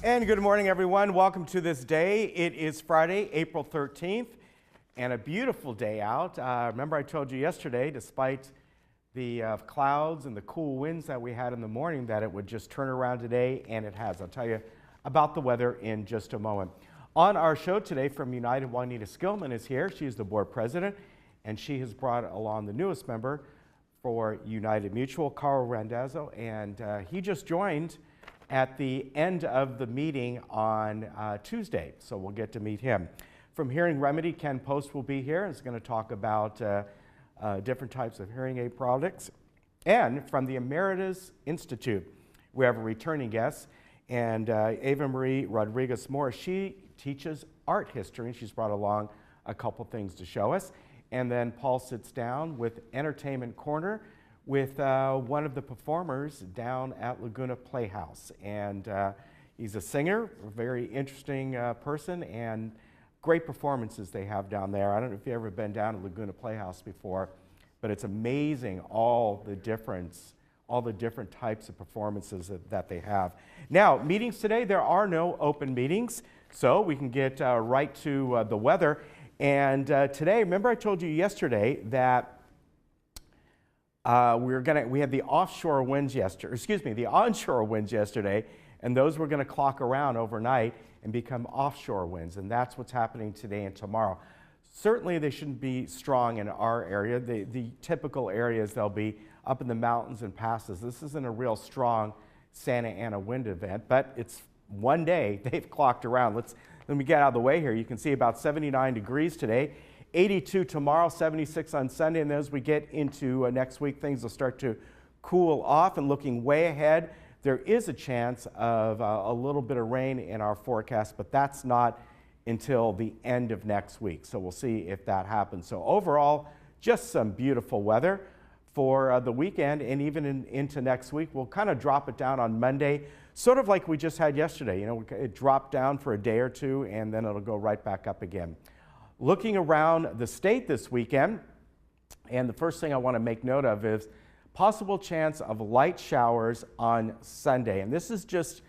And good morning, everyone. Welcome to this day. It is Friday, April 13th, and a beautiful day out. Remember I told you yesterday, despite the clouds and the cool winds that we had in the morning, that it would just turn around today, and it has. I'll tell you about the weather in just a moment. On our show today from United, Juanita Skillman is here. She is the board president, and she has brought along the newest member for United Mutual, Carl Randazzo, and he just joined at the end of the meeting on Tuesday, so we'll get to meet him. From Hearing Remedy, Ken Post will be here and is going to talk about different types of hearing aid products. And from the Emeritus Institute, we have a returning guest, and Ava Marie Rodriguez-Morris. She teaches art history, and she's brought along a couple things to show us. And then Paul sits down with Entertainment Corner with one of the performers down at Laguna Playhouse. And he's a singer, a very interesting person, and great performances they have down there. I don't know if you've ever been down to Laguna Playhouse before, but it's amazing all the different types of performances that they have. Now, meetings today, there are no open meetings, so we can get right to the weather. And today, remember I told you yesterday that we had the offshore winds yesterday, the onshore winds yesterday, and those were going to clock around overnight and become offshore winds, and that's what's happening today and tomorrow. Certainly they shouldn't be strong in our area. The typical areas, they'll be up in the mountains and passes. This isn't a real strong Santa Ana wind event, but it's one day they've clocked around. Let me get out of the way here. You can see about 79 degrees today. 82 tomorrow, 76 on Sunday, and as we get into next week, things will start to cool off. And looking way ahead, there is a chance of a little bit of rain in our forecast, but that's not until the end of next week. So we'll see if that happens. So overall, just some beautiful weather for the weekend, and even into next week. We'll kind of drop it down on Monday, sort of like we just had yesterday. You know, it dropped down for a day or two, and then it'll go right back up again. Looking around the state this weekend, and the first thing I want to make note of is possible chance of light showers on Sunday. And this is just,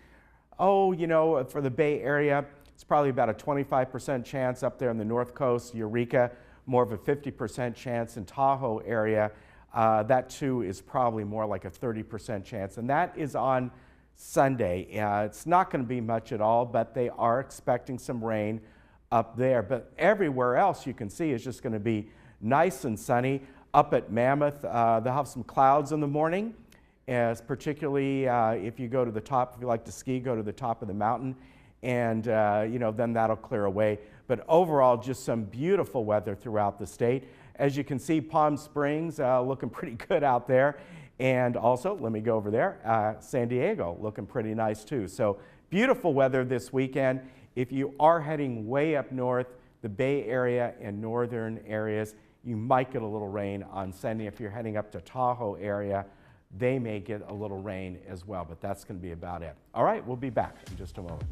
for the Bay Area, it's probably about a 25% chance up there on the North Coast, Eureka, more of a 50% chance in Tahoe area. That too is probably more like a 30% chance, and that is on Sunday. It's not going to be much at all, but they are expecting some rain up there. But everywhere else you can see is just going to be nice and sunny. Up at Mammoth, they'll have some clouds in the morning, as particularly if you go to the top, if you like to ski, go to the top of the mountain, and then that'll clear away. But overall, just some beautiful weather throughout the state. As you can see, Palm Springs looking pretty good out there. And also, let me go over there, San Diego looking pretty nice too. So beautiful weather this weekend. If you are heading way up north, the Bay Area and northern areas, you might get a little rain on Sunday. If you're heading up to Tahoe area, they may get a little rain as well, but that's going to be about it. All right, we'll be back in just a moment.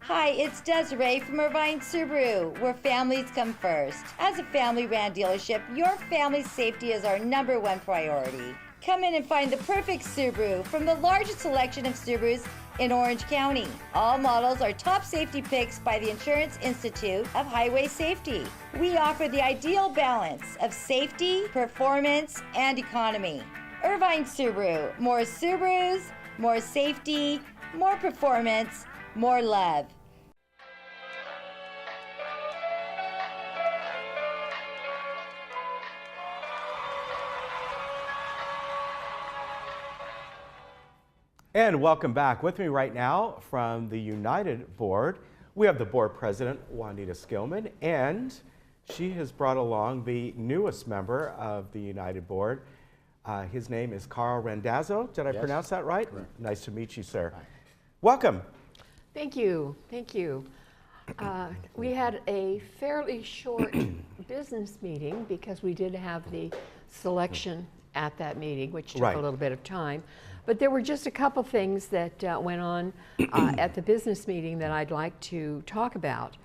Hi, it's Desiree from Irvine Subaru, where families come first. As a family-ran dealership, your family's safety is our #1 priority. Come in and find the perfect Subaru from the largest selection of Subarus in Orange County. All models are top safety picks by the Insurance Institute of Highway Safety. We offer the ideal balance of safety, performance, and economy. Irvine Subaru, more Subarus, more safety, more performance, more love. And welcome back. With me right now from the United Board, we have the board president, Juanita Skillman, and she has brought along the newest member of the United Board. His name is Carl Randazzo. Did I pronounce that right? Correct. Nice to meet you, sir. Hi. Welcome. Thank you. Thank you. We had a fairly short business meeting because we did have the selection at that meeting, which took a little bit of time. But there were just a couple things that went on at the business meeting that I'd like to talk about.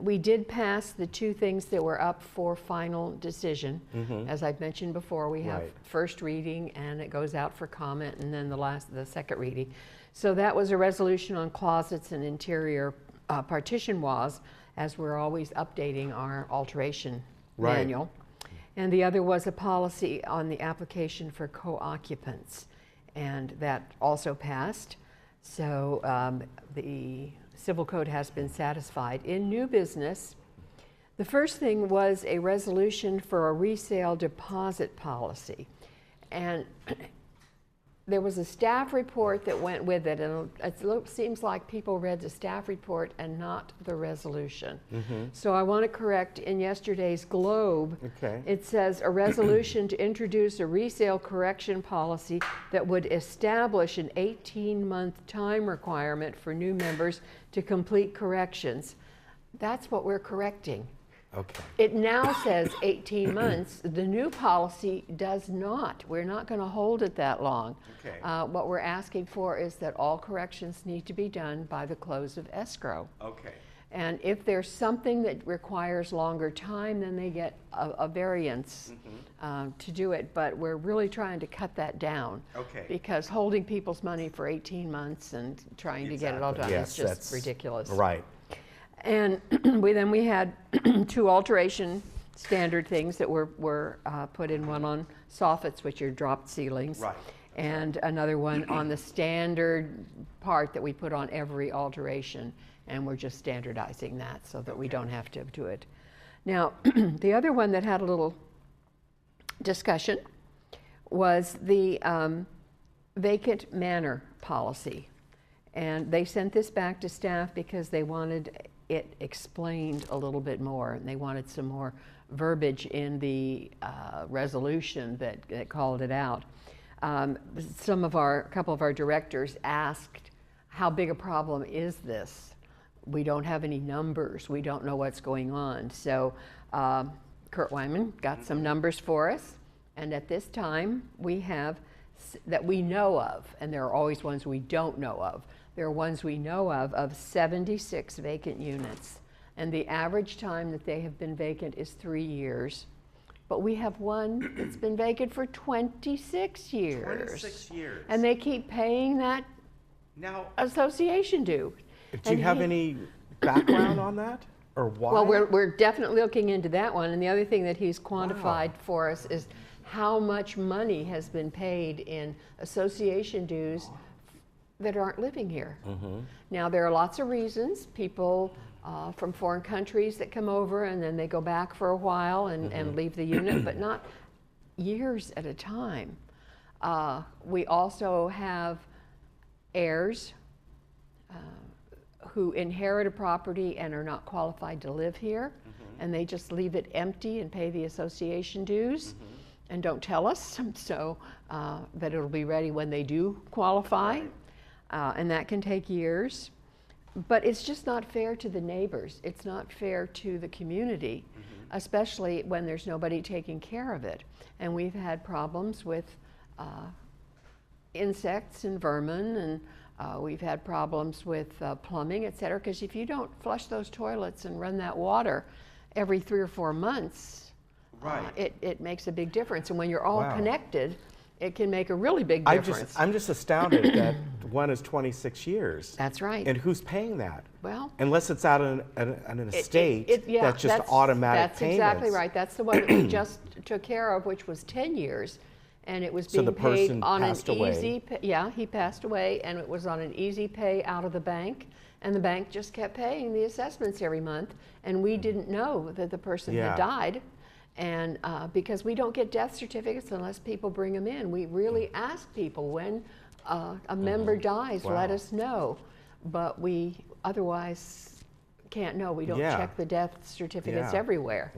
We did pass the two things that were up for final decision. As I've mentioned before, we have first reading and it goes out for comment, and then the second reading. So that was a resolution on closets and interior partition walls, as we're always updating our alteration manual. And the other was a policy on the application for co-occupants, and that also passed. So the Civil Code has been satisfied. In new business, the first thing was a resolution for a resale deposit policy. And there was a staff report that went with it, and it seems like people read the staff report and not the resolution. So I want to correct, in yesterday's Globe, it says a resolution to introduce a resale correction policy that would establish an 18-month time requirement for new members to complete corrections. That's what we're correcting. It now says 18 months. The new policy does not. We're not going to hold it that long. What we're asking for is that all corrections need to be done by the close of escrow. And if there's something that requires longer time, then they get a variance to do it. But we're really trying to cut that down. Because holding people's money for 18 months and trying to get it all done is just ridiculous. And we had two alteration standard things that were put in, one on soffits, which are dropped ceilings, and another one on the standard part that we put on every alteration, and we're just standardizing that so that we don't have to do it. Now, the other one that had a little discussion was the vacant manor policy. And they sent this back to staff because they wanted it explained a little bit more, and they wanted some more verbiage in the resolution that called it out. A couple of our directors asked, how big a problem is this? We don't have any numbers. We don't know what's going on. So Kurt Wyman got some numbers for us, and at this time we have, that we know of, and there are always ones we don't know of. There are ones we know of 76 vacant units. And the average time that they have been vacant is 3 years. But we have one that's been vacant for 26 years. 26 years. And they keep paying that association due. Do you have any background on that? Or why? Well, we're definitely looking into that one. And the other thing that he's quantified for us is how much money has been paid in association dues that aren't living here. Now, there are lots of reasons. People from foreign countries that come over and then they go back for a while and leave the unit, but not years at a time. We also have heirs who inherit a property and are not qualified to live here, and they just leave it empty and pay the association dues and don't tell us, so that it'll be ready when they do qualify. And that can take years. But it's just not fair to the neighbors. It's not fair to the community, especially when there's nobody taking care of it. And we've had problems with insects and vermin, and we've had problems with plumbing, et cetera, because if you don't flush those toilets and run that water every 3 or 4 months, it makes a big difference. And when you're all connected, it can make a really big difference. I'm just astounded that one is 26 years. That's right. And who's paying that? Well, unless it's out on an estate, that's just automatic payments. That's exactly right. That's the one that we just took care of, which was 10 years. And it was being paid on an easy pay. Yeah, he passed away, and it was on an easy pay out of the bank. And the bank just kept paying the assessments every month. And we didn't know that the person had died. And because we don't get death certificates unless people bring them in. We really ask people when a member dies, let us know. But we otherwise can't know. We don't check the death certificates everywhere.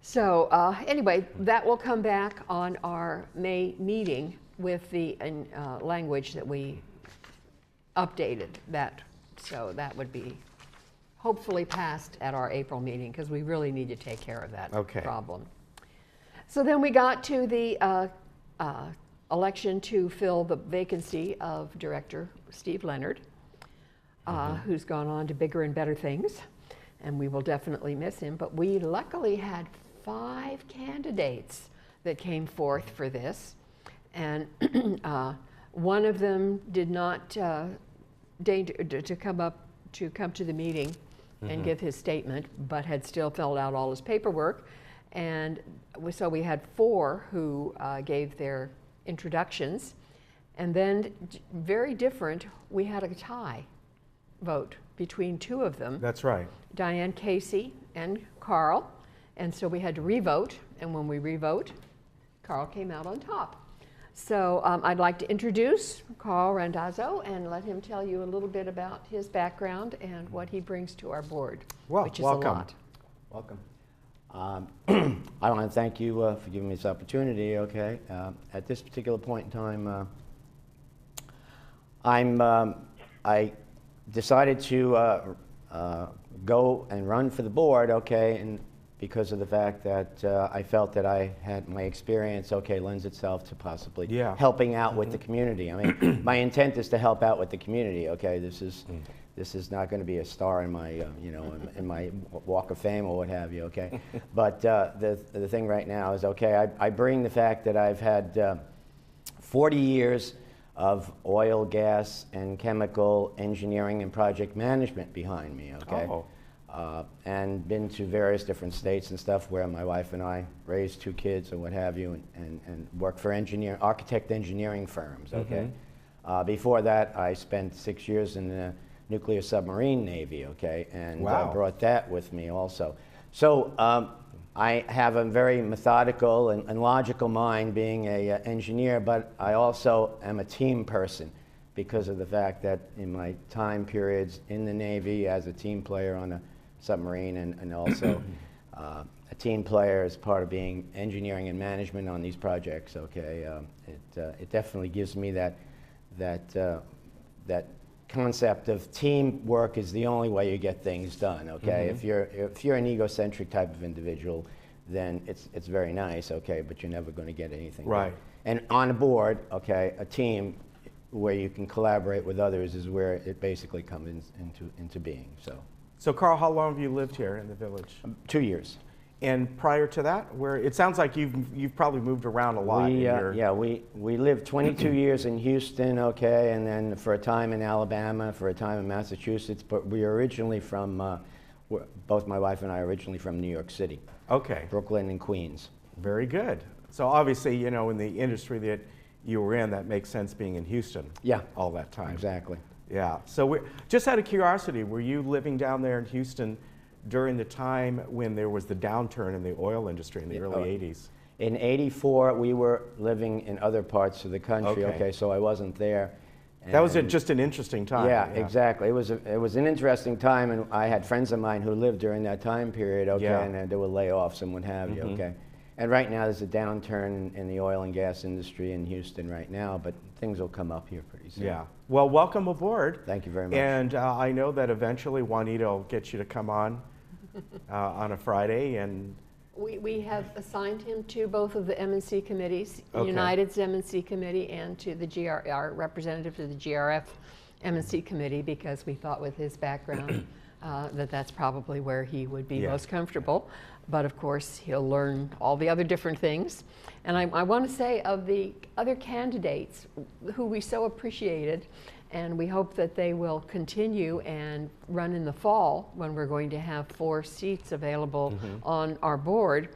So anyway, that will come back on our May meeting with the language that we updated that. So that would be hopefully passed at our April meeting, because we really need to take care of that problem. So then we got to the election to fill the vacancy of Director Steve Leonard, who's gone on to bigger and better things. and we will definitely miss him. But we luckily had 5 candidates that came forth for this, and one of them did not deign to come to the meeting and give his statement, but had still filled out all his paperwork. And so we had 4 who gave their introductions. And then, very different, we had a tie vote between 2 of them. That's right. Diane Casey and Carl. And so we had to re-vote. And when we re-vote, Carl came out on top. So I'd like to introduce Carl Randazzo and let him tell you a little bit about his background and what he brings to our board, Well, which is welcome. a lot. Welcome. I want to thank you for giving me this opportunity, okay? At this particular point in time, I decided to go and run for the board, okay, and because of the fact that I felt that I had my experience, okay, lends itself to possibly helping out with the community. I mean, my intent is to help out with the community, okay? This is not going to be a star in my, you know, in my Walk of Fame or what have you, okay? But the thing right now is, okay, I bring the fact that I've had 40 years of oil, gas, and chemical engineering and project management behind me, okay? Oh. And been to various different states and stuff where my wife and I raised 2 kids and what have you, and worked for architect engineering firms, okay? Before that, I spent 6 years in the nuclear submarine Navy, okay? And brought that with me also. So I have a very methodical and logical mind being an engineer, but I also am a team person because of the fact that in my time periods in the Navy as a team player on a submarine and also a team player as part of being engineering and management on these projects, okay? It definitely gives me that concept of teamwork is the only way you get things done, okay? If you're an egocentric type of individual, then it's very nice, okay, but you're never going to get anything done. And on a board, okay, a team where you can collaborate with others is where it basically comes into being. So Carl, how long have you lived here in the village? 2 years. And prior to that, where it sounds like you've probably moved around a lot. We lived 22 years in Houston, okay, and then for a time in Alabama, for a time in Massachusetts, but we are originally from, both my wife and I are originally from New York City. Okay. Brooklyn and Queens. Very good. So obviously, you know, in the industry that you were in, that makes sense being in Houston. Yeah. All that time. Exactly. Yeah. So just out of curiosity, were you living down there in Houston during the time when there was the downturn in the oil industry in the early 80s? In '84, we were living in other parts of the country, okay, so I wasn't there. That was just an interesting time. Yeah, exactly. It was an interesting time, and I had friends of mine who lived during that time period, okay, and there were layoffs and what have you, okay. And right now there's a downturn in the oil and gas industry in Houston right now, but things will come up here pretty soon. Yeah. Well, welcome aboard. Thank you very much. And I know that eventually Juanita will get you to come on a Friday. And We have assigned him to both of the M&C committees, United's M&C committee and to the our representative to the GRF M&C committee, because we thought with his background that's probably where he would be most comfortable. But of course, he'll learn all the other different things. And I want to say, of the other candidates who we so appreciated, and we hope that they will continue and run in the fall when we're going to have 4 seats available on our board.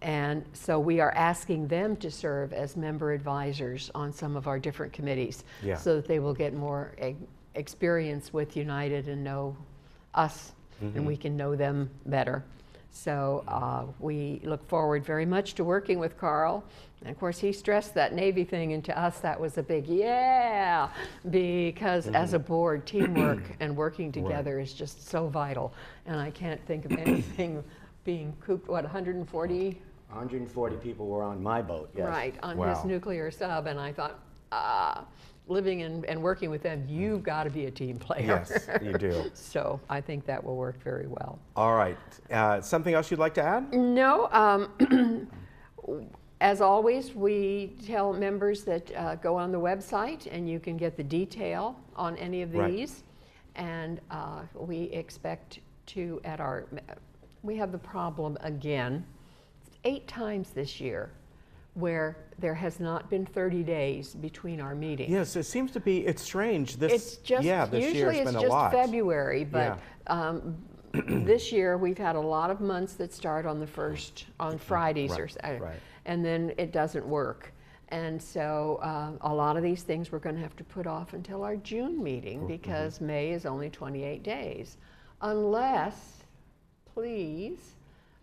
And so we are asking them to serve as member advisors on some of our different committees so that they will get more experience with United and know us and we can know them better. So we look forward very much to working with Carl. And of course, he stressed that Navy thing, and to us that was a big because as a board, teamwork and working together is just so vital. And I can't think of anything being cooped, 140? 140 people were on my boat, yes. Right, on his nuclear sub, and I thought, living and working with them, you've got to be a team player. yes, you do. So I think that will work very well. All right. Something else you'd like to add? No. As always, we tell members that go on the website and you can get the detail on any of these. And we expect to, we have the problem again, 8 times this year, where there has not been 30 days between our meetings. Yes, it seems to be, it's strange. It's just, this usually year's it's been a just lot. February, but this year we've had a lot of months that start on on Fridays or Saturday, and then it doesn't work. And so a lot of these things we're going to have to put off until our June meeting because May is only 28 days. Unless, please,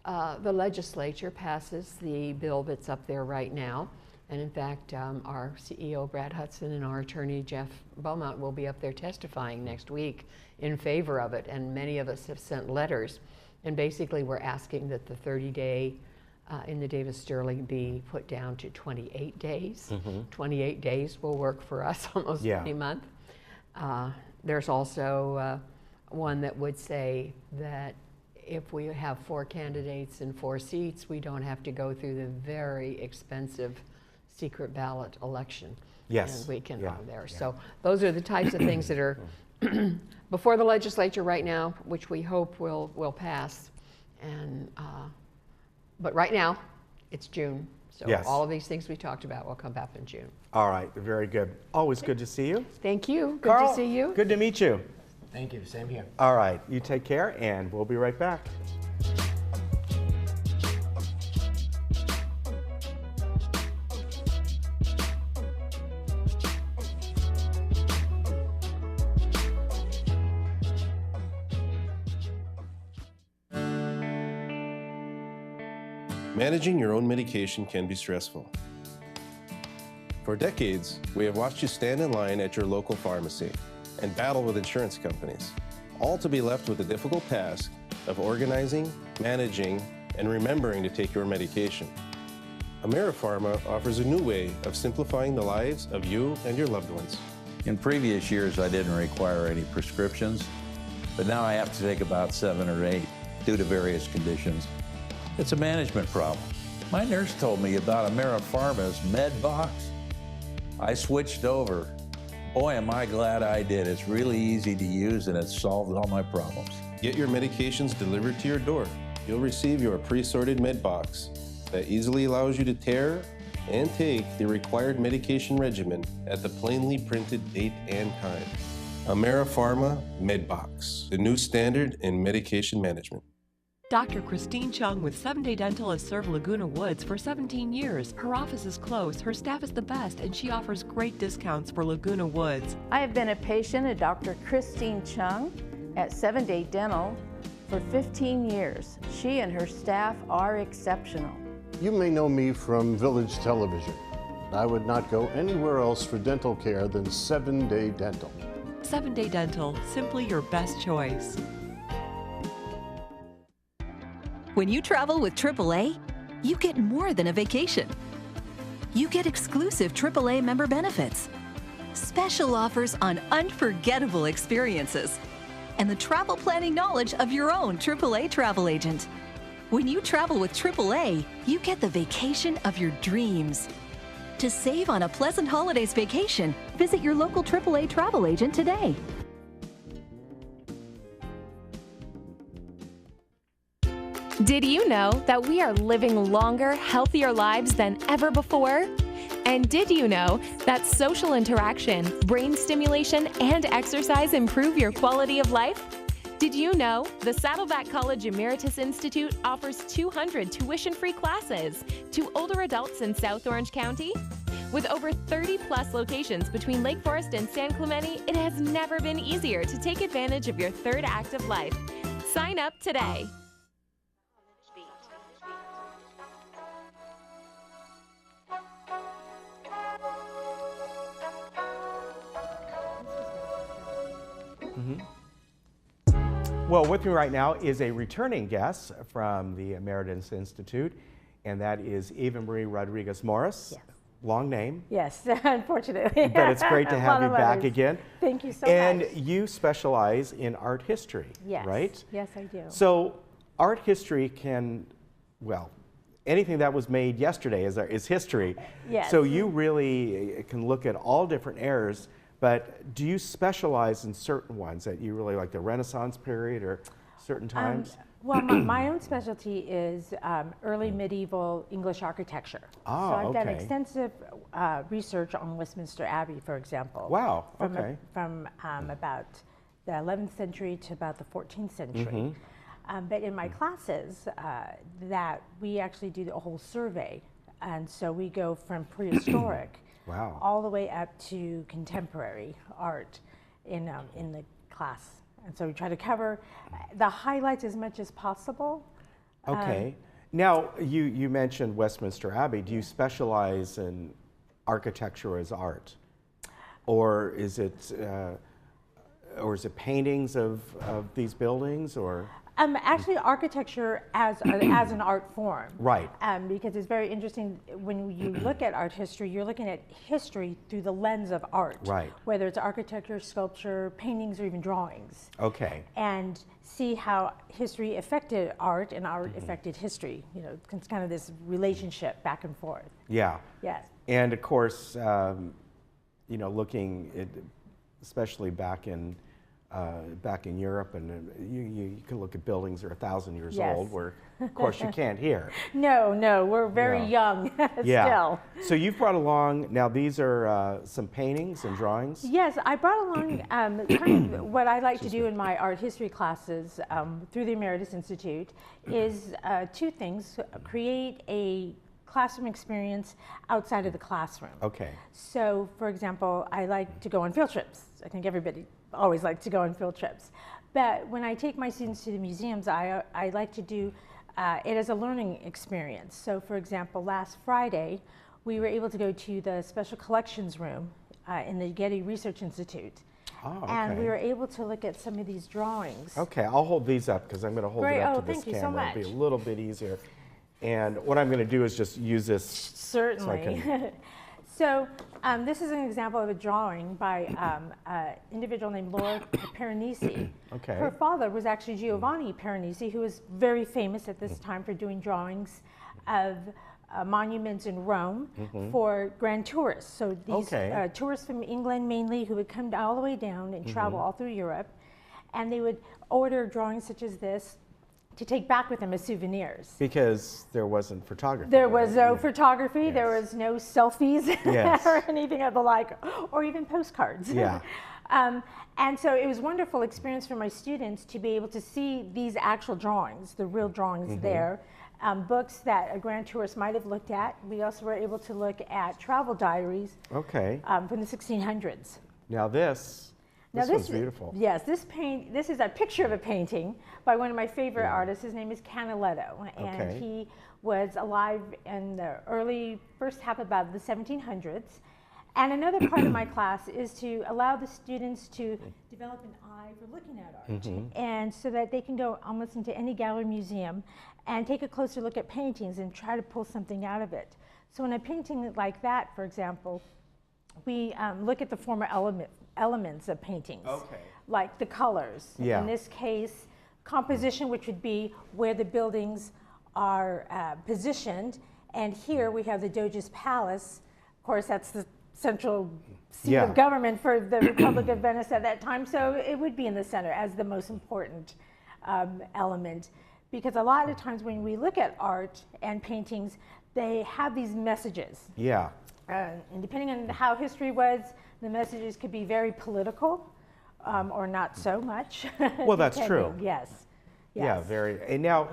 the legislature passes the bill that's up there right now. And in fact, our CEO, Brad Hudson, and our attorney, Jeff Beaumont, will be up there testifying next week in favor of it. And many of us have sent letters. And basically, we're asking that the 30-day in the Davis Sterling be put down to 28 days. 28 days will work for us almost any month. There's also one that would say that if we have 4 candidates and 4 seats, we don't have to go through the very expensive secret ballot election. Yes. And we can there. So those are the types of things that are before the legislature right now, which we hope will pass. And but right now, it's June. So all of these things we talked about will come up in June. All right, very good. Always good to see you. Thank you. Good Carl, to see you. Good to meet you. Thank you, same here. All right, you take care, and we'll be right back. Managing your own medication can be stressful. For decades, we have watched you stand in line at your local pharmacy and battle with insurance companies, all to be left with the difficult task of organizing, managing, and remembering to take your medication. AmeriPharma offers a new way of simplifying the lives of you and your loved ones. In previous years, I didn't require any prescriptions, but now I have to take about 7 or 8 due to various conditions. It's a management problem. My nurse told me about AmeriPharma's MedBox. I switched over. Boy, am I glad I did. It's really easy to use and it's solved all my problems. Get your medications delivered to your door. You'll receive your pre-sorted MedBox that easily allows you to tear and take the required medication regimen at the plainly printed date and time. AmeriPharma MedBox, the new standard in medication management. Dr. Christine Chung with 7-Day Dental has served Laguna Woods for 17 years. Her office is close, her staff is the best, and she offers great discounts for Laguna Woods. I have been a patient of Dr. Christine Chung at 7-Day Dental for 15 years. She and her staff are exceptional. You may know me from Village Television. I would not go anywhere else for dental care than 7-Day Dental. 7-Day Dental, simply your best choice. When you travel with AAA, you get more than a vacation. You get exclusive AAA member benefits, special offers on unforgettable experiences, and the travel planning knowledge of your own AAA travel agent. When you travel with AAA, you get the vacation of your dreams. To save on a pleasant holidays vacation, visit your local AAA travel agent today. Did you know that we are living longer, healthier lives than ever before? And did you know that social interaction, brain stimulation, and exercise improve your quality of life? Did you know the Saddleback College Emeritus Institute offers 200 tuition-free classes to older adults in South Orange County? With over 30-plus locations between Lake Forest and San Clemente, it has never been easier to take advantage of your third active life. Sign up today. Well, with me right now is a returning guest from the Emeritus Institute, and that is Eva Marie Rodriguez Morris. Yes. Long name. Yes, unfortunately. But it's great to have you back again. Thank you so and much. And you specialize in art history, right? Yes, I do. So art history can, well, anything that was made yesterday is history. Yes. So you really can look at all different eras, but do you specialize in certain ones that you really like, the Renaissance period or? certain times? Well, my own specialty is early medieval English architecture. Ah, so I've done okay. extensive research on Westminster Abbey, for example. Wow, From, okay. from about the 11th century to about the 14th century. But in my classes, that we actually do a whole survey. And so we go from prehistoric Wow. all the way up to contemporary art in the class. And so we try to cover the highlights as much as possible. Okay. Now, you mentioned Westminster Abbey. Do you specialize in architecture as art? Or is it paintings of these buildings, or? Actually, architecture as an art form. Right. Because it's very interesting when you look at art history, you're looking at history through the lens of art. Right. Whether it's architecture, sculpture, paintings, or even drawings. Okay. And see how history affected art and art affected history. You know, it's kind of this relationship back and forth. Yeah. Yes. And of course, you know, looking at, especially back in Europe, and you can look at buildings that are 1,000 years Yes. old, where of course you can't here. No, we're very No. young Yeah. still. So you've brought along, now these are some paintings and drawings? Yes, I brought along kind of what I like to do in my art history classes through the Emeritus Institute is two things: create a classroom experience outside of the classroom. Okay. So, for example, I like to go on field trips. I think everybody always likes to go on field trips. But when I take my students to the museums, I like to do it as a learning experience. So, for example, last Friday, we were able to go to the Special Collections Room in the Getty Research Institute. Oh, okay. And we were able to look at some of these drawings. Okay, I'll hold these up because I'm going to hold Great. it up Oh, to this thank you so camera. It'll be much. a little bit easier. And what I'm going to do is just use this. Certainly. So this is an example of a drawing by an individual named Laura Piranesi. Okay. Her father was actually Giovanni Piranesi, who was very famous at this time for doing drawings of monuments in Rome for grand tourists. So these tourists from England mainly, who would come all the way down and travel all through Europe, and they would order drawings such as this to take back with them as souvenirs. Because there wasn't photography. There was no photography, there was no selfies or anything of the like, or even postcards. Yeah. And so it was a wonderful experience for my students to be able to see these actual drawings, the real drawings there, books that a grand tourist might have looked at. We also were able to look at travel diaries from the 1600s. Now this one's beautiful. Yes, this is a picture of a painting by one of my favorite artists. His name is Canaletto, and he was alive in the first half about the 1700s. And another part of my class is to allow the students to develop an eye for looking at art, and so that they can go almost into any gallery museum and take a closer look at paintings and try to pull something out of it. So in a painting like that, for example, we look at the former elements of paintings, like the colors. In this case, composition, which would be where the buildings are positioned. And here we have the Doge's Palace. Of course, that's the central seat of government for the Republic of Venice at that time. So it would be in the center as the most important element. Because a lot of times when we look at art and paintings, they have these messages. Yeah. And depending on how history was, the messages could be very political or not so much. Well, that's true. Yes. Yeah, very. And now,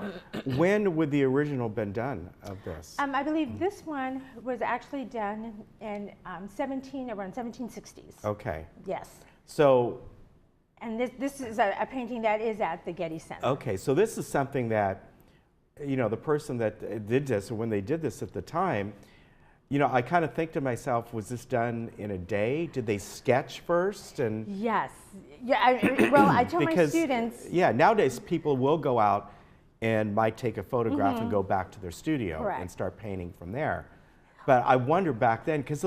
when would the original been done of this? I believe this one was actually done in around 1760s. Okay. Yes. So. And this is a painting that is at the Getty Center. Okay, so this is something that, you know, the person that did this, or when they did this at the time, you know, I kind of think to myself, was this done in a day? Did they sketch first? And yes. Yeah. Well, I tell my students. Yeah. Nowadays, people will go out and might take a photograph and go back to their studio and start painting from there. But I wonder back then, because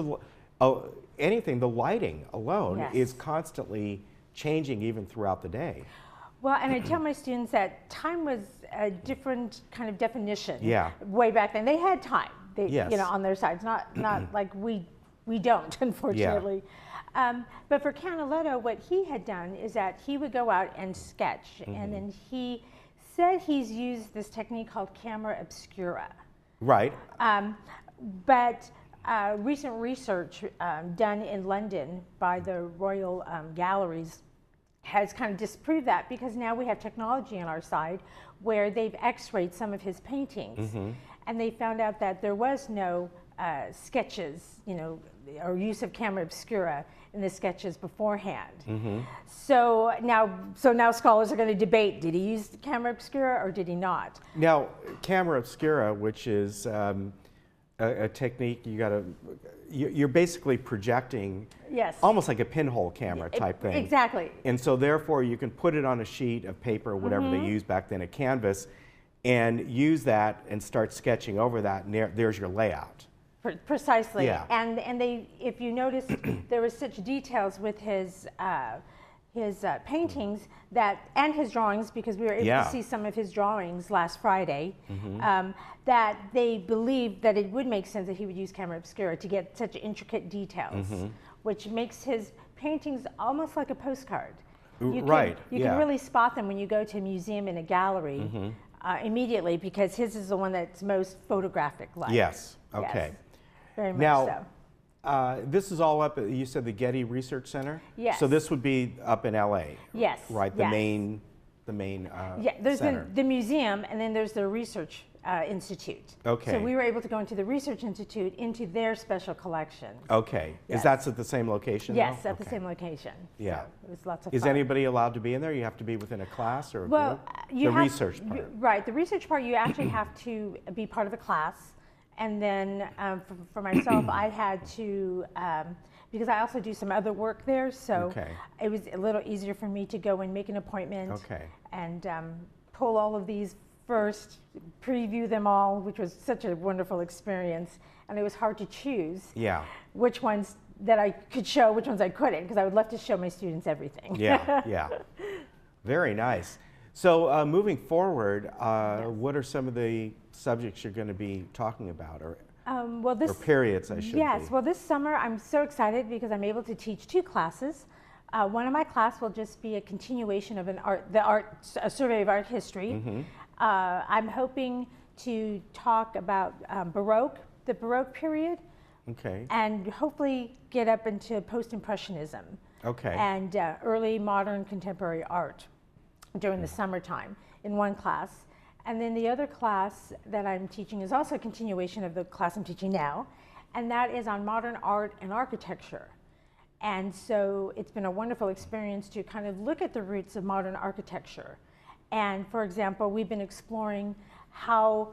anything, the lighting alone is constantly changing even throughout the day. Well, and I tell my students that time was a different kind of definition. Yeah. Way back then, they had time. They, Yes. you know, on their sides, not like we we don't, unfortunately. But for Canaletto, what he had done is that he would go out and sketch, and then he said he's used this technique called camera obscura. Right. But recent research done in London by the Royal Galleries has kind of disproved that, because now we have technology on our side where they've x-rayed some of his paintings, and they found out that there was no sketches, or use of camera obscura in the sketches beforehand. So now scholars are going to debate, did he use the camera obscura or did he not? Now, camera obscura, which is a technique you're basically projecting, almost like a pinhole camera type thing. Exactly. And so therefore you can put it on a sheet of paper, or whatever they used back then, a canvas, and use that and start sketching over that, and there's your layout. Precisely. Yeah. And they, if you notice, there was such details with his paintings and his drawings, because we were able to see some of his drawings last Friday, that they believed that it would make sense that he would use camera obscura to get such intricate details, which makes his paintings almost like a postcard. You can really spot them when you go to a museum and a gallery immediately, because his is the one that's most photographic-like. Yes. Okay. Yes. Very much now, so. This is all up at, you said, the Getty Research Center? Yes. So this would be up in LA? Yes. Right, the main there's center. the museum, and then there's the research institute. Okay. So we were able to go into the research institute, into their special collections. Okay. Yes. Is that at the same location? Yes, though? at the same location. Yeah. So it was lots of Is fun. anybody allowed to be in there? You have to be within a class or a Well, group? you The have, research part. Right, the research part, you actually have to be part of the class. And then for myself, I had to, because I also do some other work there, so it was a little easier for me to go and make an appointment and pull all of these first, preview them all, which was such a wonderful experience. And it was hard to choose which ones that I could show, which ones I couldn't, because I would love to show my students everything. Yeah. Very nice. So moving forward, what are some of the subjects you're going to be talking about, or periods, I should Yes, well, this summer I'm so excited because I'm able to teach 2 classes. One of my class will just be a continuation of a survey of art history. I'm hoping to talk about the Baroque period, and hopefully get up into post-impressionism, and early modern contemporary art during the summertime in one class. And then the other class that I'm teaching is also a continuation of the class I'm teaching now, and that is on modern art and architecture. And so it's been a wonderful experience to kind of look at the roots of modern architecture. And for example, we've been exploring how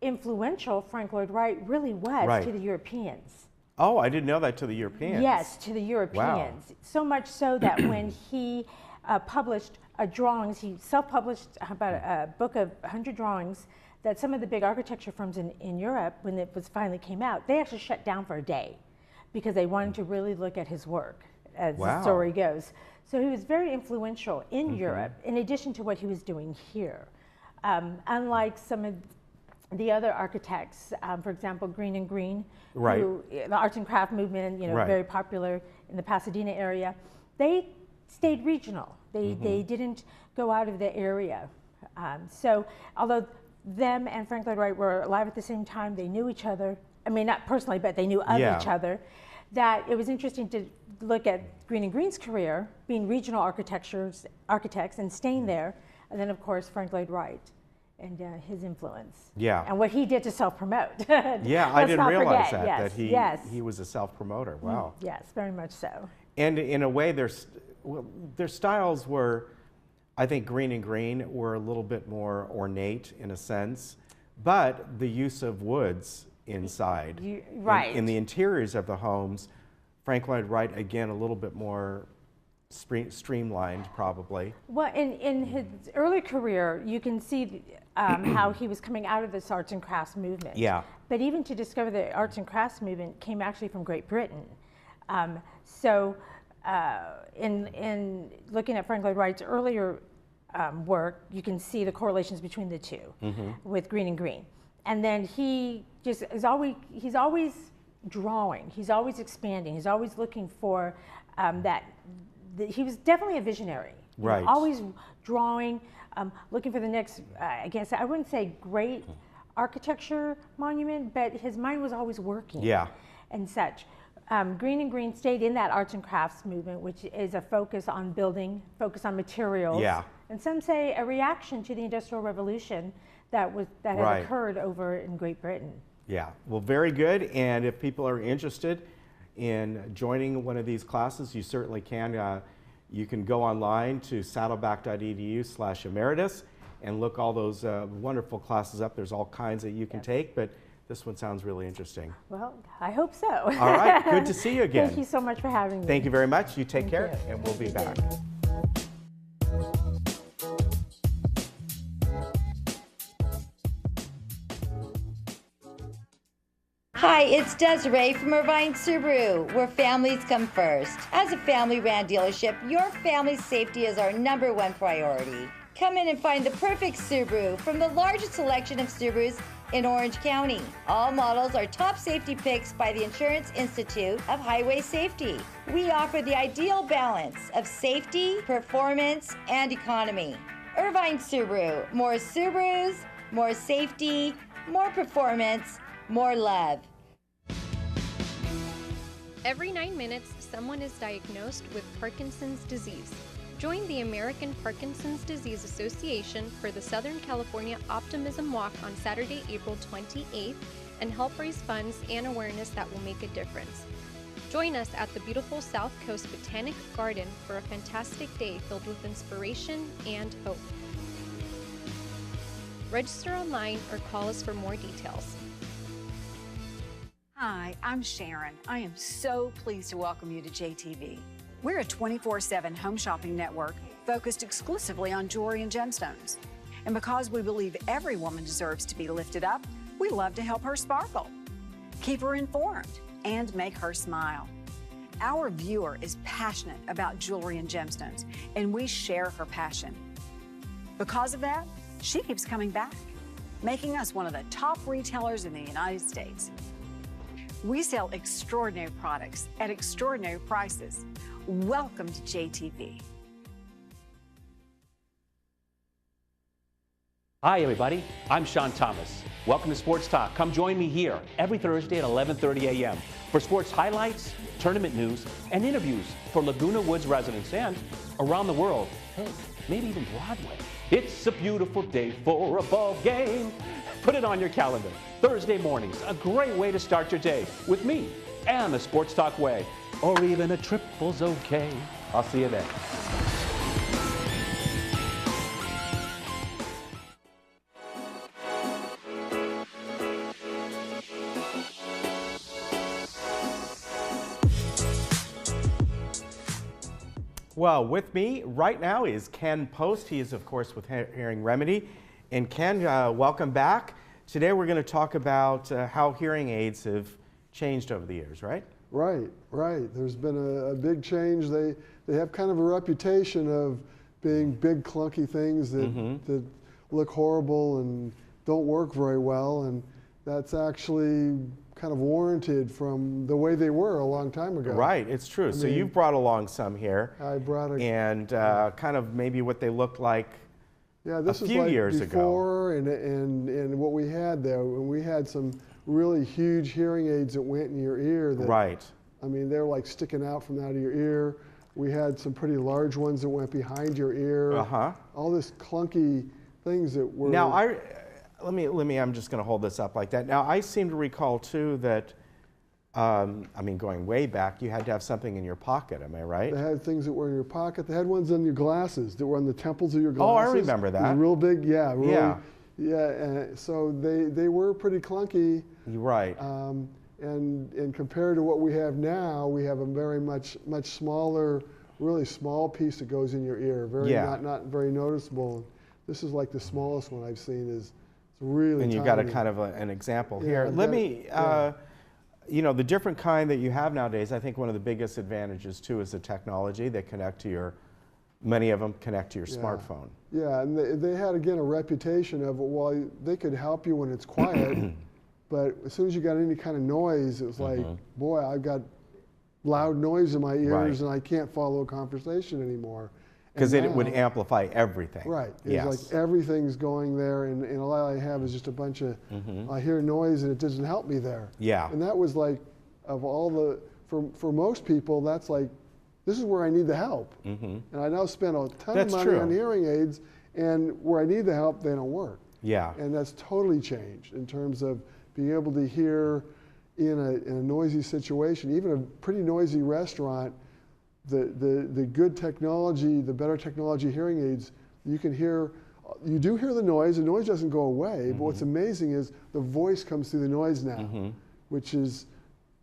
influential Frank Lloyd Wright really was to the Europeans. Oh, I didn't know that, to the Europeans. Yes, to the Europeans. Wow. So much so that when he published drawings, he self-published about a book of 100 drawings that some of the big architecture firms in Europe, when it finally came out, they actually shut down for a day because they wanted to really look at his work, as the story goes. So he was very influential in Europe, in addition to what he was doing here. Unlike some of the other architects, for example, Green and Green, who, the arts and craft movement, very popular in the Pasadena area, they stayed regional. They didn't go out of the area. So although them and Frank Lloyd Wright were alive at the same time, they knew each other. I mean, not personally, but they knew of each other. That it was interesting to look at Green and Green's career, being regional architects and staying there, and then of course Frank Lloyd Wright and his influence. And what he did to self-promote. I didn't realize that he was a self-promoter. Wow. Yes, very much so. And in a way, their styles were, I think Green and Green were a little bit more ornate in a sense, but the use of woods inside, in the interiors of the homes, Frank Lloyd Wright, again, a little bit more streamlined, probably. Well, in his early career, you can see how he was coming out of this arts and crafts movement. But even to discover the arts and crafts movement came actually from Great Britain. In looking at Frank Lloyd Wright's earlier work, you can see the correlations between the two with Green and Green. And then he's always drawing. He's always expanding. He's always looking for he was definitely a visionary. Right. You know, always drawing, looking for the next, I guess, I wouldn't say great architecture monument, but his mind was always working. Yeah. And such. Green and Green stayed in that arts and crafts movement, which is a focus on building, focus on materials. Yeah. And some say a reaction to the Industrial Revolution that had occurred over in Great Britain. Yeah, well, very good. And if people are interested in joining one of these classes, you certainly can. You can go online to saddleback.edu/emeritus and look all those wonderful classes up. There's all kinds that you can take, but this one sounds really interesting. Well, I hope so. All right, good to see you again. Thank you so much for having me. Thank you very much. You take Thank care, you. and we'll be back. Hi, it's Desiree from Irvine Subaru, where families come first. As a family-ran dealership, your family's safety is our #1 priority. Come in and find the perfect Subaru from the largest selection of Subarus in Orange County. All models are top safety picks by the Insurance Institute of Highway Safety. We offer the ideal balance of safety, performance, and economy. Irvine Subaru, more Subarus, more safety, more performance, more love. Every 9 minutes, someone is diagnosed with Parkinson's disease. Join the American Parkinson's Disease Association for the Southern California Optimism Walk on Saturday, April 28th, and help raise funds and awareness that will make a difference. Join us at the beautiful South Coast Botanic Garden for a fantastic day filled with inspiration and hope. Register online or call us for more details. Hi, I'm Sharon. I am so pleased to welcome you to JTV. We're a 24/7 home shopping network focused exclusively on jewelry and gemstones. And because we believe every woman deserves to be lifted up, we love to help her sparkle, keep her informed, and make her smile. Our viewer is passionate about jewelry and gemstones, and we share her passion. Because of that, she keeps coming back, making us one of the top retailers in the United States. We sell extraordinary products at extraordinary prices. Welcome to JTV. Hi, everybody. I'm Sean Thomas. Welcome to Sports Talk. Come join me here every Thursday at 11:30 a.m. for sports highlights, tournament news, and interviews for Laguna Woods residents and around the world. Hey, maybe even Broadway. It's a beautiful day for a ball game. Put it on your calendar. Thursday mornings, a great way to start your day with me and the Sports Talk way. Or even a triple's okay. I'll see you then. Well, with me right now is Ken Post. He is, of course, with Hearing Remedy. And Ken, welcome back. Today we're going to talk about how hearing aids have changed over the years, right? Right. There's been a big change. They have kind of a reputation of being big, clunky things that look horrible and don't work very well, and that's actually kind of warranted from the way they were a long time ago. Right, it's true. So you've brought along some here. I brought a... And kind of maybe what they looked like this a few is like years before ago. And what we had there, and we had some really huge hearing aids that went in your ear. That, right. I mean, they're like sticking out from out of your ear. We had some pretty large ones that went behind your ear. All this clunky things that were... Now, let me, I'm just going to hold this up like that. Now, I seem to recall, too, that, I mean, going way back, you had to have something in your pocket, am I right? They had things that were in your pocket. They had ones on your glasses that were on the temples of your glasses. Oh, I remember that. Real big, yeah. Really, yeah. So they were pretty clunky. Right. And compared to what we have now, we have a very much smaller, really small piece that goes in your ear. Not very noticeable. This is like the smallest one I've seen. It's really and you tiny. got a kind of an example here. Let me, you know, the different kind that you have nowadays, I think one of the biggest advantages too is the technology. They connect to your, many of them connect to your smartphone. Yeah, and they had, again, a reputation of, well, they could help you when it's quiet, but as soon as you got any kind of noise, it was like, boy, I've got loud noise in my ears and I can't follow a conversation anymore. Because it would amplify everything. Right. It's like everything's going there, and all I have is just a bunch of, I hear noise and it doesn't help me there. Yeah. And that was like, of all the, for most people, that's like, this is where I need the help. And I now spend a ton of money on hearing aids, and where I need the help, they don't work. Yeah. And that's totally changed in terms of being able to hear in a noisy situation, even a pretty noisy restaurant. The good technology, the better technology hearing aids, you can hear, you do hear the noise doesn't go away, but what's amazing is the voice comes through the noise now, which is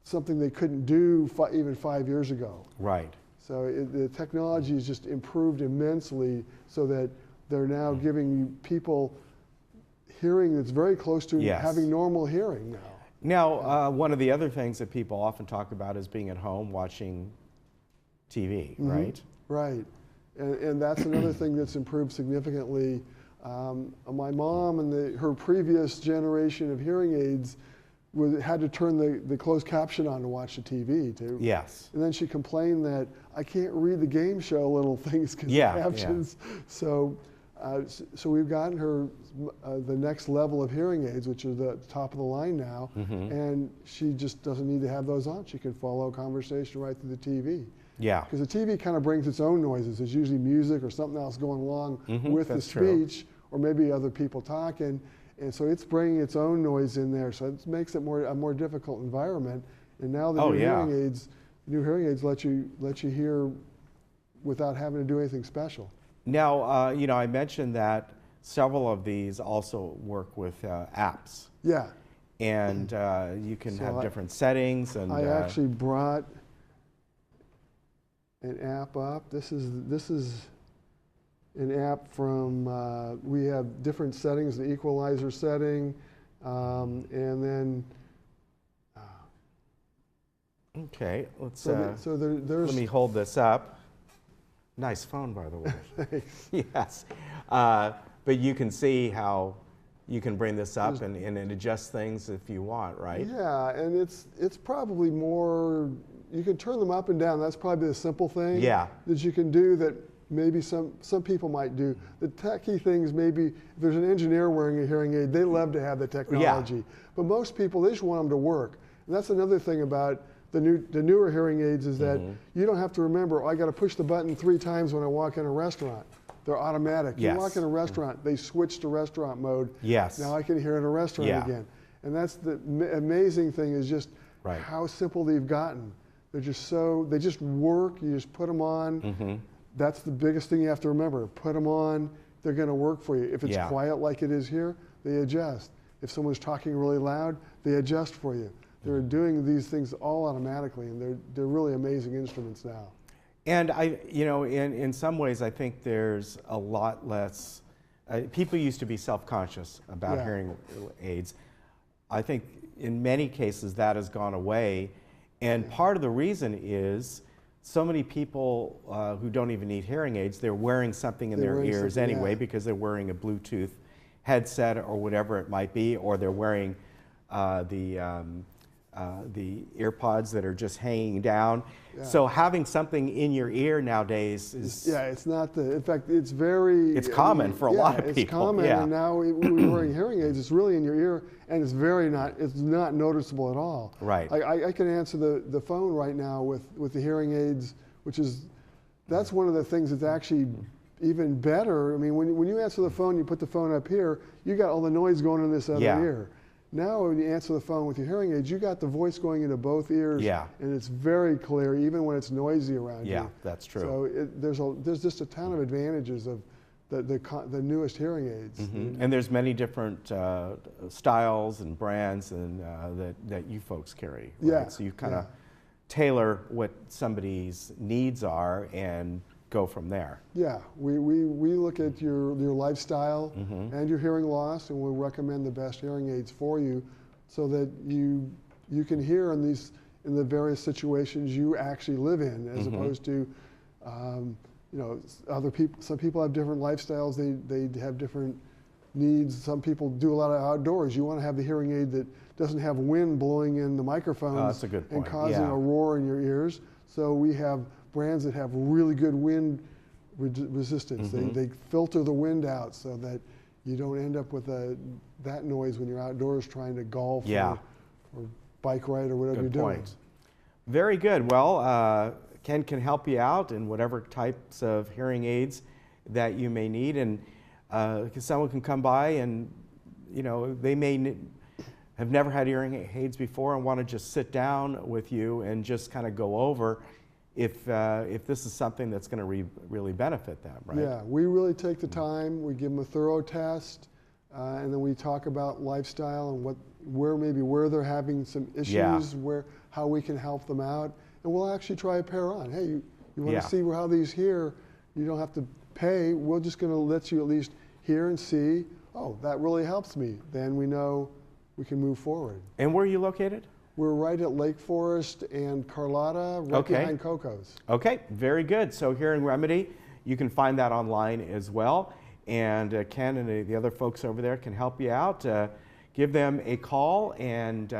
something they couldn't do even 5 years ago. Right. So the technology has just improved immensely so that they're now giving people hearing that's very close to having normal hearing now. Now, one of the other things that people often talk about is being at home watching TV, right? Right, and that's another thing that's improved significantly. My mom and her previous generation of hearing aids had to turn the closed caption on to watch the TV too. Yes. And then she complained that I can't read the game show little things because of captions. So we've gotten her the next level of hearing aids, which are the top of the line now, and she just doesn't need to have those on. She can follow a conversation right through the TV. Yeah. Because the TV kind of brings its own noises. There's usually music or something else going along with the speech, or maybe other people talking, and so it's bringing its own noise in there. So it makes it a more difficult environment. And now the new hearing aids let you hear without having to do anything special. Now, you know, I mentioned that several of these also work with apps. Yeah. And you can have different settings. And I actually brought an app up. This is an app from, we have different settings, the equalizer setting, and then. Okay, let's, there's, let me hold this up. Nice phone, by the way. Thanks. Yes. But you can see how you can bring this up and adjust things if you want, right? Yeah, and it's probably more, you can turn them up and down. That's probably the simple thing that you can do that maybe some people might do. The techie things, maybe if there's an engineer wearing a hearing aid, they love to have the technology. Yeah. But most people, they just want them to work. And that's another thing about the newer hearing aids is that you don't have to remember, I got to push the button 3 times when I walk in a restaurant. They're automatic. Yes. You walk in a restaurant, they switch to restaurant mode. Yes. Now I can hear in a restaurant again. And that's the amazing thing is just how simple they've gotten. They're just they just work. You just put them on. That's the biggest thing you have to remember. Put them on, they're going to work for you. If it's quiet like it is here, they adjust. If someone's talking really loud, they adjust for you. They're doing these things all automatically, and they're really amazing instruments now. And in some ways, I think there's a lot less. People used to be self-conscious about hearing aids. I think in many cases that has gone away, and part of the reason is so many people who don't even need hearing aids, they're wearing something in their ears anyway because they're wearing a Bluetooth headset or whatever it might be, or they're wearing the earpods that are just hanging down. Yeah. So having something in your ear nowadays is... Yeah, it's not in fact, it's very... It's common for a lot of people. It's common, and now when we're wearing hearing aids, it's really in your ear, and it's not noticeable at all. Right. I can answer the phone right now with the hearing aids, that's one of the things that's actually even better. I mean, when you answer the phone, you put the phone up here, you got all the noise going in this other ear. Now when you answer the phone with your hearing aids, you got the voice going into both ears, and it's very clear, even when it's noisy around you. Yeah, that's true. So there's just a ton of advantages of the newest hearing aids. And there's many different styles and brands and that you folks carry. Right? Yeah. So you kind of tailor what somebody's needs are and go from there. Yeah, we look at your lifestyle and your hearing loss, and we'll recommend the best hearing aids for you so that you can hear in the various situations you actually live in, as opposed to other people. Some people have different lifestyles, they have different needs. Some people do a lot of outdoors. You want to have the hearing aid that doesn't have wind blowing in the microphones that's a good point. and causing Yeah. a roar in your ears. So we have brands that have really good wind resistance. They filter the wind out so that you don't end up with that noise when you're outdoors trying to golf or bike ride or whatever Good you're point. doing. Very good. Well, Ken can help you out in whatever types of hearing aids that you may need, and someone can come by and, you know, they may have never had hearing aids before and want to just sit down with you and just kind of go over if this is something that's going to really benefit them, right? Yeah, we really take the time. We give them a thorough test, and then we talk about lifestyle and where they're having some issues, how we can help them out, and we'll actually try a pair on. Hey, you want to see how these hear? You don't have to pay. We're just going to let you at least hear and see. Oh, that really helps me. Then we know we can move forward. And where are you located? We're right at Lake Forest and Carlotta, right behind Coco's. Okay, very good. So Hearing Remedy, you can find that online as well. And Ken and the other folks over there can help you out. Give them a call and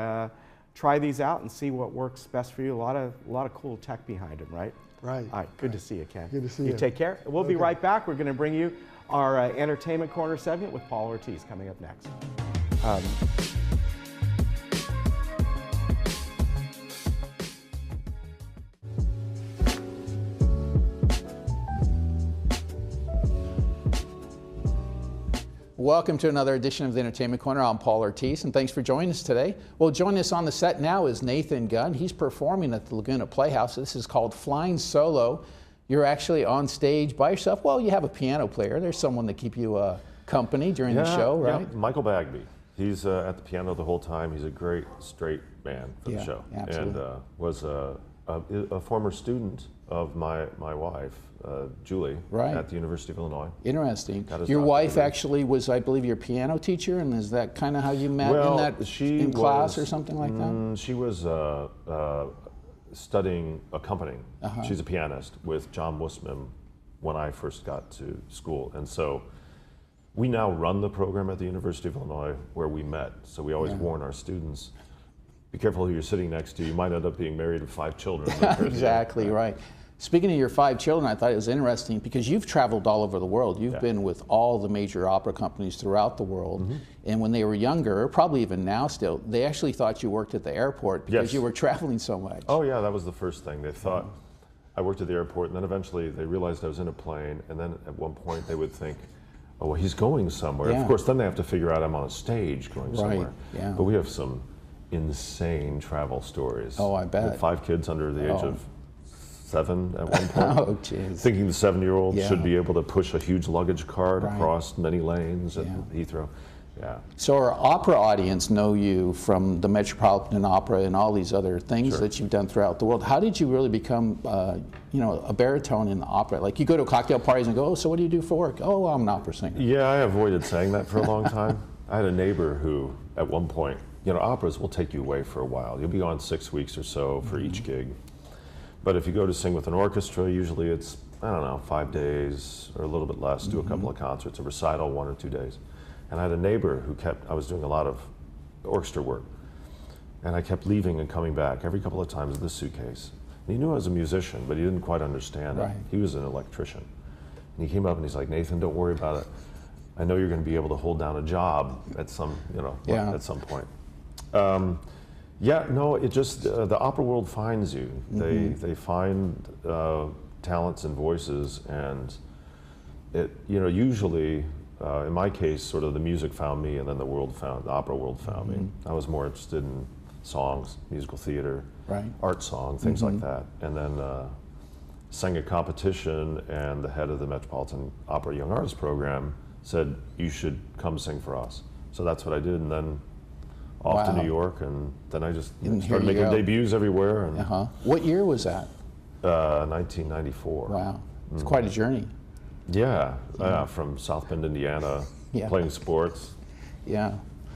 try these out and see what works best for you. A lot of cool tech behind them, right? Right. All right, good to see you, Ken. Good to see you. You take care. We'll be right back. We're going to bring you our Entertainment Corner segment with Paul Ortiz coming up next. Welcome to another edition of the Entertainment Corner. I'm Paul Ortiz, and thanks for joining us today. Well, joining us on the set now is Nathan Gunn. He's performing at the Laguna Playhouse. This is called Flying Solo. You're actually on stage by yourself. Well, you have a piano player. There's someone to keep you company during the show, right? Yeah, Michael Bagby. He's at the piano the whole time. He's a great straight man for the show. Absolutely. And was a former student of my wife, Julie, at the University of Illinois. Interesting. Your wife actually was, I believe, your piano teacher, and is that kind of how you met in class or something like that? She was studying accompanying. She's a pianist with John Wussman when I first got to school. And so we now run the program at the University of Illinois where we met. So we always warn our students, be careful who you're sitting next to. You might end up being married with 5 children. Exactly, right. Speaking of your 5 children, I thought it was interesting because you've traveled all over the world. You've been with all the major opera companies throughout the world. And when they were younger, probably even now still, they actually thought you worked at the airport because you were traveling so much. Oh yeah, that was the first thing. They thought I worked at the airport, and then eventually they realized I was in a plane, and then at one point they would think, oh, well, he's going somewhere. Of course, then they have to figure out I'm on a stage going somewhere. But we have some insane travel stories. Oh, I bet. We had 5 kids under the age of 7 at one point. Oh, geez. Thinking the 7-year-old should be able to push a huge luggage cart across many lanes at Heathrow. Yeah. So our opera audience know you from the Metropolitan Opera and all these other things that you've done throughout the world. How did you really become, a baritone in the opera? Like you go to cocktail parties and go, oh, so what do you do for work? Oh, well, I'm an opera singer. Yeah, I avoided saying that for a long time. I had a neighbor who, at one point, operas will take you away for a while. You'll be on 6 weeks or so for each gig. But if you go to sing with an orchestra, usually it's, 5 days or a little bit less, do a couple of concerts, a recital, 1 or 2 days. And I had a neighbor who I was doing a lot of orchestra work, and I kept leaving and coming back every couple of times with this suitcase. And he knew I was a musician, but he didn't quite understand it. He was an electrician. And he came up and he's like, Nathan, don't worry about it. I know you're going to be able to hold down a job at some, at some point. It just, the opera world finds you. They find talents and voices, and it, usually, in my case, sort of the music found me, and then the opera world found me. I was more interested in songs, musical theater, art song, things like that. And then sang a competition, and the head of the Metropolitan Opera Young Artist Program said, you should come sing for us. So that's what I did, and then off to New York, and then I just started making debuts everywhere. And What year was that? 1994. Wow, it's quite a journey. Yeah, from South Bend, Indiana, playing sports.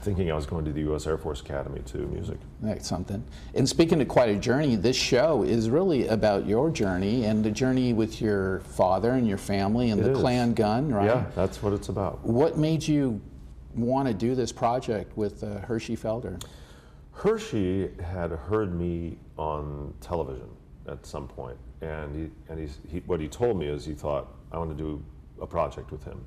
Thinking I was going to the U.S. Air Force Academy too, music. That's something. And speaking of quite a journey, this show is really about your journey and the journey with your father and your family and the clan Gunn, right? Yeah, that's what it's about. What made you want to do this project with Hershey Felder? Hershey had heard me on television at some point, and what he told me is he thought, I want to do a project with him.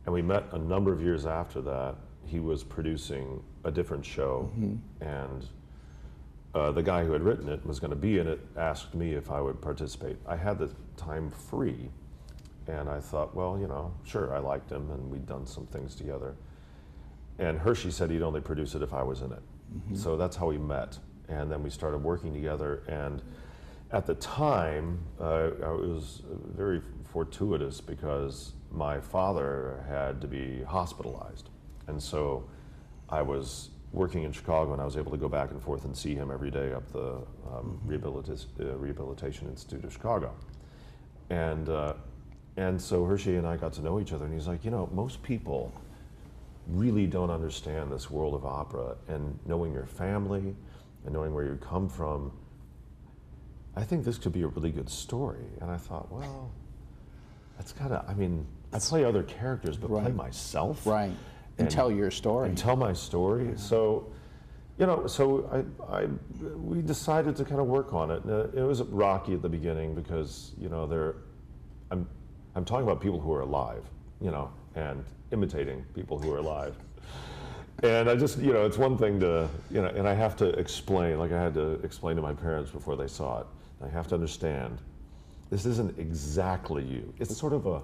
And we met a number of years after that. He was producing a different show, and the guy who had written it was going to be in it, asked me if I would participate. I had the time free, and I thought, well, you know, sure, I liked him, and we'd done some things together. And Hershey said he'd only produce it if I was in it. So that's how we met. And then we started working together, and at the time, it was very fortuitous because my father had to be hospitalized. And so I was working in Chicago, and I was able to go back and forth and see him every day up the Rehabilitation Institute of Chicago. And so Hershey and I got to know each other, and he's like, you know, most people really don't understand this world of opera, and knowing your family and knowing where you come from, I think this could be a really good story. And I thought, well, that's kind of, I mean, I play other characters, but play myself. Right. And tell your story. And tell my story. Yeah. So, you know, so we decided to kind of work on it. And it was rocky at the beginning because, you know, I'm talking about people who are alive, you know, and imitating people who are alive. And I just, you know, it's one thing to, you know, and I have to explain, like I had to explain to my parents before they saw it. I have to understand, this isn't exactly you. It's sort of a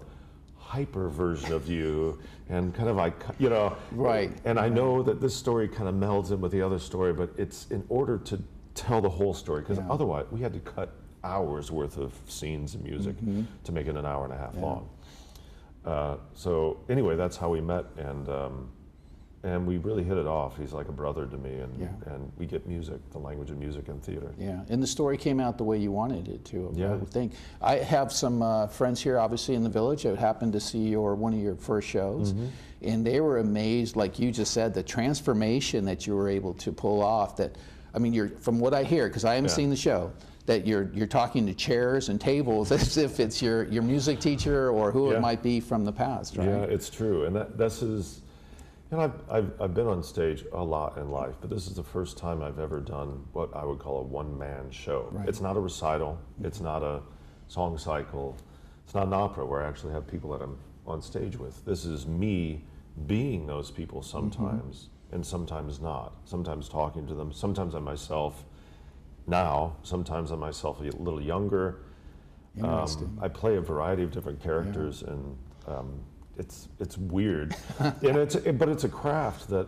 hyper version of you, and kind of like, you know. Right. And I know that this story kind of melds in with the other story, but it's in order to tell the whole story, because otherwise we had to cut hours worth of scenes and music to make it an hour and a half long. So anyway, that's how we met, and we really hit it off. He's like a brother to me, and we get music, the language of music and theater. Yeah, and the story came out the way you wanted it to, yeah. I would think. I have some friends here, obviously, in the village that happened to see one of your first shows, and they were amazed, like you just said, the transformation that you were able to pull off. That, I mean, from what I hear, because I haven't seen the show, that you're talking to chairs and tables as if it's your music teacher or who it might be from the past, right? Yeah, it's true, and this is, you know, I've been on stage a lot in life, but this is the first time I've ever done what I would call a one-man show. Right. It's not a recital, it's not a song cycle, it's not an opera where I actually have people that I'm on stage with. This is me being those people sometimes, and sometimes not. Sometimes talking to them, sometimes I'm myself now, sometimes I'm myself a little younger. I play a variety of different characters, and it's weird, and but it's a craft that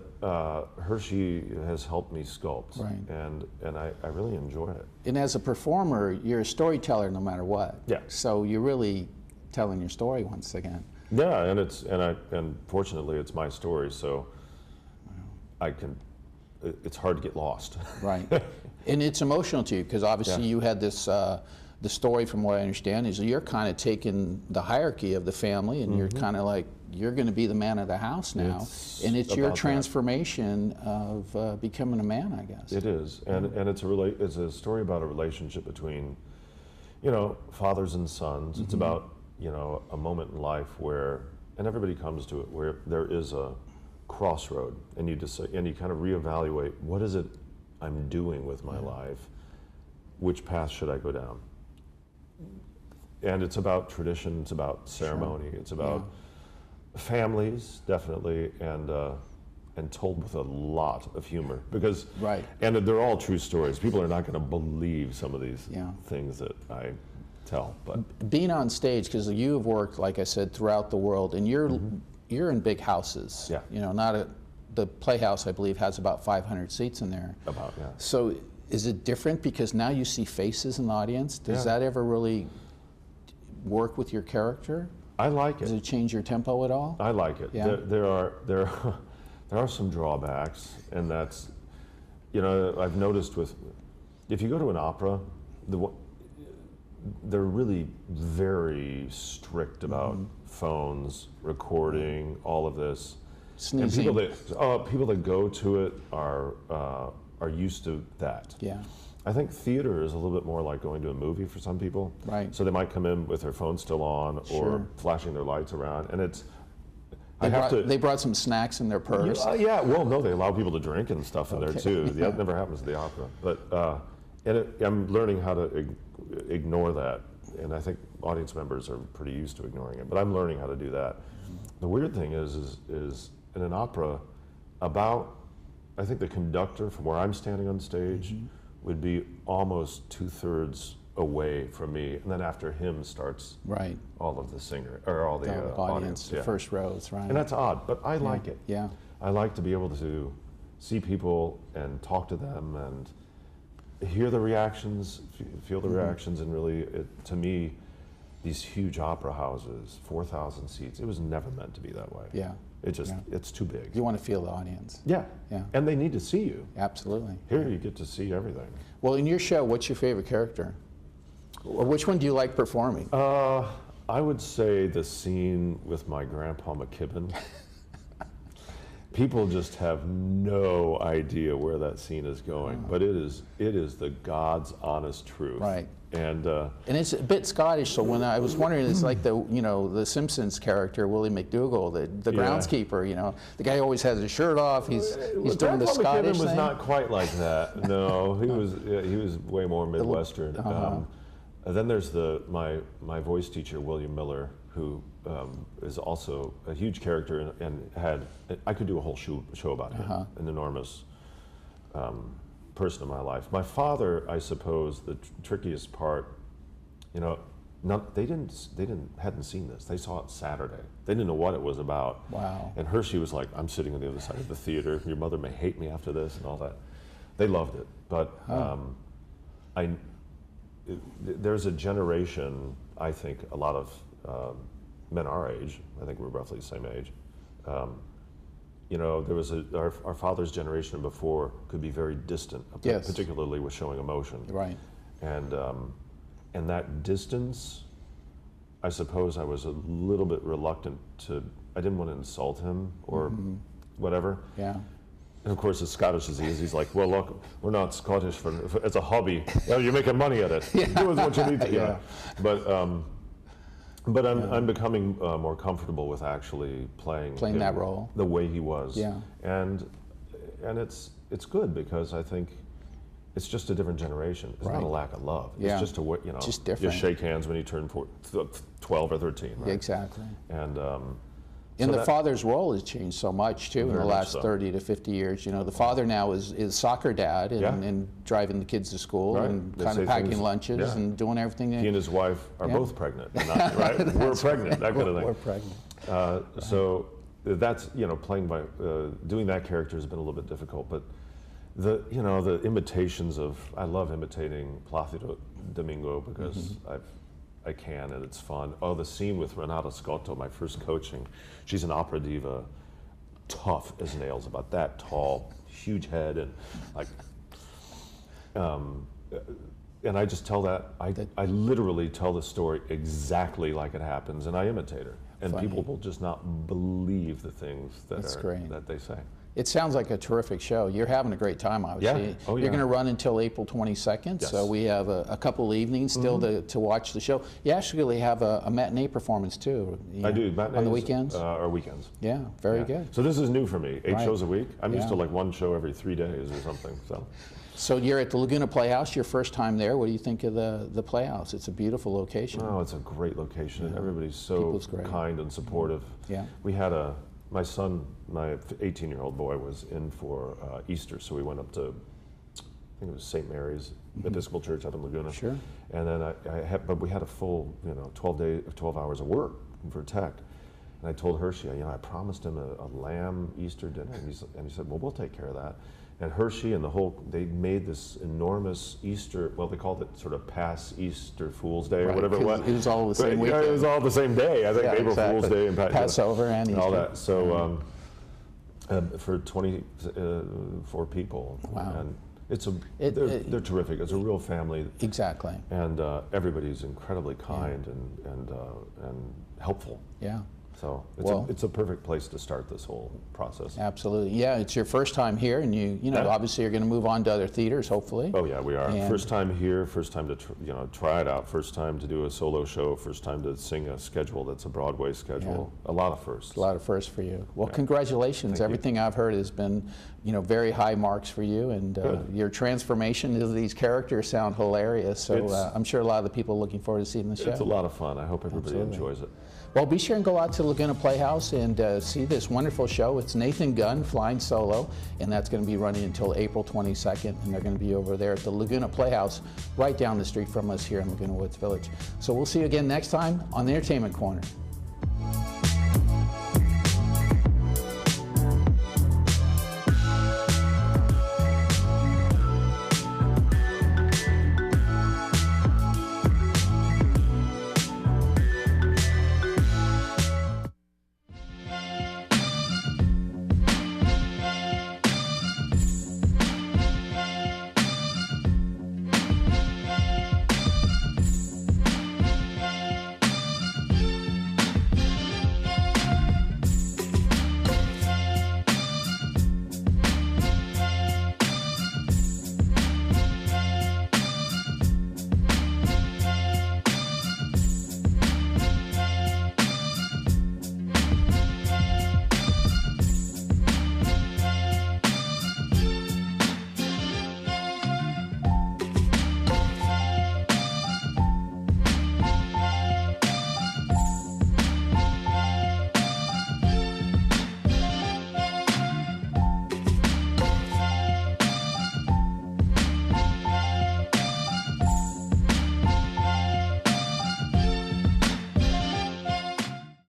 Hershey has helped me sculpt, and I really enjoy it. And as a performer, you're a storyteller no matter what. Yeah. So you're really telling your story once again. Yeah, and fortunately it's my story, so I can. It's hard to get lost. Right, and it's emotional to you because obviously you had this. The story, from what I understand, is you're kind of taking the hierarchy of the family, and you're kind of like, you're going to be the man of the house now, and it's your transformation of becoming a man, I guess. It is, and it's a story about a relationship between, you know, fathers and sons. It's about, you know, a moment in life where, and everybody comes to it, where there is a crossroad, and you kind of reevaluate, what is it I'm doing with my life? Which path should I go down? And it's about tradition, it's about ceremony, it's about families, definitely, and told with a lot of humor, because and they're all true stories. People are not going to believe some of these things that I tell. But being on stage, because you have worked, like I said, throughout the world, and you're in big houses. Yeah. You know, the Playhouse, I believe, has about 500 seats in there. About, yeah. So is it different because now you see faces in the audience? Does that ever really work with your character? I like it. Does it change your tempo at all? I like it. Yeah. There are some drawbacks, and that's, you know, I've noticed if you go to an opera, they're really very strict about phones, recording, all of this. Sneezing. And people that go to it are used to that. Yeah. I think theater is a little bit more like going to a movie for some people. Right. So they might come in with their phone still on or flashing their lights around, and They brought some snacks in their purse. Yeah, well, no, they allow people to drink and stuff in there too. That never happens at the opera. But I'm learning how to ignore that, and I think audience members are pretty used to ignoring it. But I'm learning how to do that. The weird thing is in an opera, I think the conductor from where I'm standing on stage would be almost 2/3 away from me, and then after him starts all of the singer or all the audience, the first rows, right? And that's odd, but I like it. Yeah, I like to be able to see people and talk to them and hear the reactions, feel the reactions, and really, to me, these huge opera houses, 4,000 seats, it was never meant to be that way. Yeah. It's too big. You want to feel the audience. Yeah. Yeah. And they need to see you. Absolutely. Here you get to see everything. Well, in your show, what's your favorite character? Or which one do you like performing? I would say the scene with my grandpa McKibben. People just have no idea where that scene is going, but it is the God's honest truth. Right. And it's a bit Scottish, so when I was wondering, it's like the Simpsons character, Willie McDougall, the groundskeeper, the guy always has his shirt off, he's doing the Scottish McKibben was thing. not quite like that, no, he was way more Midwestern. And then there's my voice teacher, William Miller, who is also a huge character and I could do a whole show about him, an enormous person in my life. My father, I suppose, the trickiest part, they hadn't seen this. They saw it Saturday. They didn't know what it was about. Wow. And Hershey was like, I'm sitting on the other side of the theater. Your mother may hate me after this and all that. They loved it, but there's a generation, I think, a lot of men our age, I think we're roughly the same age, there was our father's generation before could be very distant, particularly with showing emotion. Right. And that distance, I suppose I was a little bit reluctant I didn't want to insult him or whatever. Yeah. And of course, as Scottish as he is, he's like, well, look, we're not Scottish it's a hobby. You're making money at it. Do what you need to. But I'm becoming more comfortable with actually playing that role the way he was. Yeah. And it's good because I think it's just a different generation. It's not a lack of love. It's just just different. You shake hands when you turn 12 or 13. Right? Exactly. And the father's role has changed so much too in the last 30 to 50 years. The father now is soccer dad and driving the kids to school and kind of packing lunches and doing everything. He and his wife are both pregnant, right? We're pregnant, that kind of thing. We're pregnant. So that's playing by doing that character has been a little bit difficult, but the imitations of I love imitating Plácido Domingo because I can, and it's fun. Oh, the scene with Renata Scotto, my first coaching. She's an opera diva, tough as nails, about that tall, huge head, and like, and I just tell that, I literally tell the story exactly like it happens, and I imitate her. And people will just not believe the things that they say. It sounds like a terrific show. You're having a great time, obviously. Yeah. Oh, You're going to run until April 22nd, so we have a couple evenings still to watch the show. You actually have a matinee performance too. I do. Matinees on the weekends? Or weekends. Yeah, very good. So this is new for me, 8 shows a week. I'm used to like one show every 3 days or something. So you're at the Laguna Playhouse, your first time there. What do you think of the Playhouse? It's a beautiful location. Oh, it's a great location. Everybody's so kind and supportive. Yeah. We had my son, my 18-year-old boy, was in for Easter, so we went up to, I think it was St. Mary's Episcopal Church out in Laguna. Sure. And then but we had a full, 12 hours of work for tech. And I told Hershey, I promised him a lamb Easter dinner, and he said, well, we'll take care of that. And Hershey and they made this enormous Easter, well, they called it sort of past Easter Fool's Day or whatever it was. It was all the same weekend. Yeah, it was all the same day. I think April Fool's Day and Passover and Easter. All that. So for 24 people. Wow. And they're terrific. It's a real family. Exactly. And everybody's incredibly kind and helpful. Yeah. So Well- it's a perfect place to start this whole process. Absolutely. Yeah, it's your first time here, and you know, Yeah. obviously you're going to move on to other theaters, hopefully. Oh yeah, we are. And- First time here, first time to try it out, first time to do a solo show, first time to sing a schedule that's a Broadway schedule. A lot of firsts. A lot of firsts for you. Well, Yeah. congratulations. Thank you. Everything I've heard has been, you know, very high marks for you, and Good. your transformation into these characters sound hilarious. So I'm sure a lot of the people are looking forward to seeing the show. It's a lot of fun. I hope everybody Absolutely. enjoys it. Well, be sure and go out to Laguna Playhouse and see this wonderful show. It's Nathan Gunn flying solo, and that's going to be running until April 22nd, and they're going to be over there at the Laguna Playhouse right down the street from us here in Laguna Woods Village. So we'll see you again next time on the Entertainment Corner.